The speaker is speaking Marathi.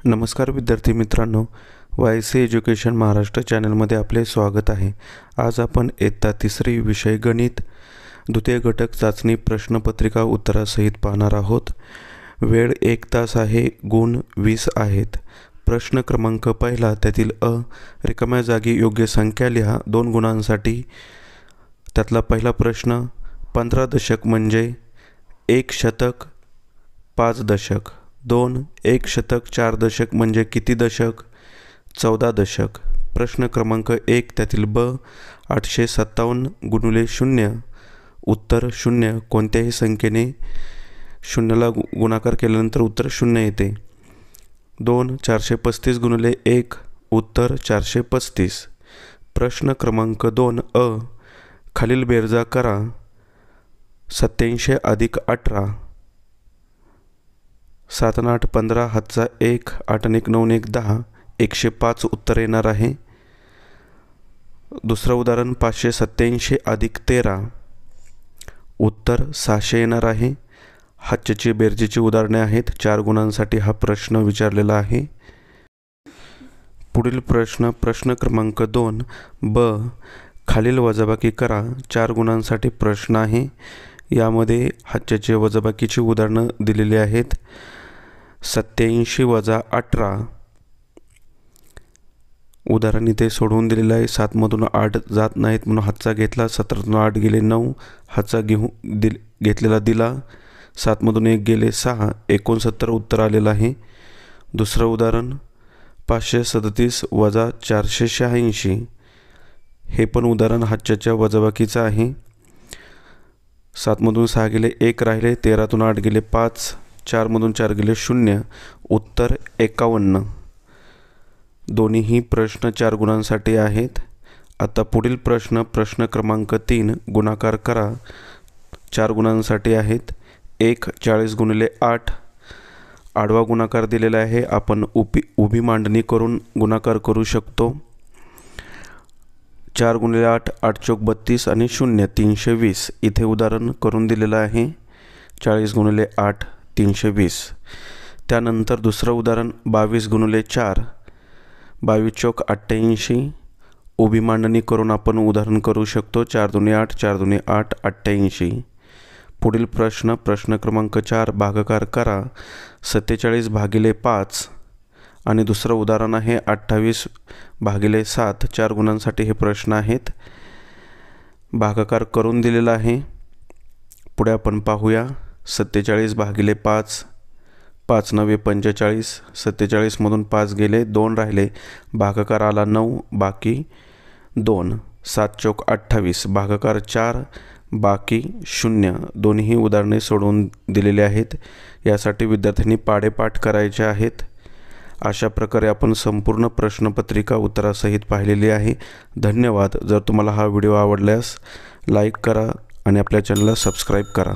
नमस्कार विद्यार्थी मित्रांनो, YC एज्युकेशन महाराष्ट्र चॅनलमध्ये आपले स्वागत आहे। आज आपण इयत्ता तिसरी विषय गणित द्वितीय घटक चाचणी प्रश्नपत्रिका उत्तरासहित पाहणार आहोत। वेळ 1 तास आहे, गुण 20 आहेत। प्रश्न क्रमांक पहिला, त्यातील अ, रिकाम्या जागी योग्य संख्या लिहा 2 गुणांसाठी। त्यातला पहिला प्रश्न, 15 दशक म्हणजे 1 शतक 5 दशक। 2 1 शतक 4 दशक म्हणजे किती दशक? 14 दशक। प्रश्न क्रमांक 1, त्यातील ब, 857 गुणिले 0, उत्तर 0। कोणत्याही संख्येने 0ला गुणाकार केल्यानंतर उत्तर 0 येते। 2 435 गुणिले 1, उत्तर 435। प्रश्न क्रमांक 2 अ, खालील बेरजा करा। 87 अधिक 18, 7 आणि 8 15, हातचा 1, 8 आणि 1 9 आणि 1 10, 105 उत्तर येणार आहे। दुसरं उदाहरण, 587 अधिक 13, उत्तर 600 येणार आहे। हातच्याची बेरजेची उदाहरणे आहेत। 4 गुणांसाठी हा प्रश्न विचारलेला आहे। पुढील प्रश्न, प्रश्न क्रमांक 2 ब, खालील वजाबाकी करा। 4 गुणांसाठी प्रश्न आहे। यामध्ये हातच्याची वजाबाकीची उदाहरणं दिलेली आहेत। 87 वजा 18, उदाहरण इथे सोडवून दिलेलं आहे। 7 मधून 8 जात नाहीत म्हणून हातचा घेतला। 17 8 गेले 9, हातचा घेतलेला दिला। 7 मधून 1 गेले 6, 69 उत्तर आलेलं आहे। दुसरं उदाहरण, 537 वजा 486, हे पण उदाहरण हातच्याच्या वजाबाकीचं आहे। 7 मधून 6 गेले 1 राहिले, 13तून 8 गेले 5, 4 मधून 4 गेले 0, उत्तर 51। दोन्हीही प्रश्न 4 गुणांसाठी आहेत। आता पुढील प्रश्न, प्रश्न क्रमांक 3 गुणाकार करा। 4 गुणांसाठी आहेत। 1 40 गुणिले 8, आडवा गुणाकार दिलेला आहे। आपण उभी मांडणी करून गुणाकार करू शकतो। 4 गुणिले 8, 8 चौक 32 आणि 0 320, इथे उदाहरण करून दिलेलं आहे। 40 गुणिले 8 320। त्यानंतर दुसरं उदाहरण, 22 गुणिले 4, 22 चौक 88, उभी मांडणी करून आपण उदाहरण करू शकतो। 4 दुणे 8, 4 दुणे 8, 88। पुढील प्रश्न, प्रश्न क्रमांक 4 भागाकार करा। 47 भागिले 5 आणि दुसरं उदाहरण आहे 28 भागिले 7। 4 गुणांसाठी हे प्रश्न आहेत। भागाकार करून दिलेला आहे। पुढे आपण पाहूया। 47 भागिले 5, 5 9 45, 47 मधून 5 गेले 2 राहिले, भागाकार आला 9, बाकी 2। 7 चौक 28, भागाकार 4, बाकी 0। दोन्ही उदाहरणे सोडवून दिलेली आहेत। यासाठी विद्यार्थ्यांनी पाढेपाठ करायचे आहेत। अशा प्रकारे आपण संपूर्ण प्रश्नपत्रिका उत्तरासहित पाहिलेली आहे। धन्यवाद। जर तुम्हाला हा व्हिडिओ आवडल्यास लाईक करा आणि आपल्या चॅनलला सबस्क्राईब करा।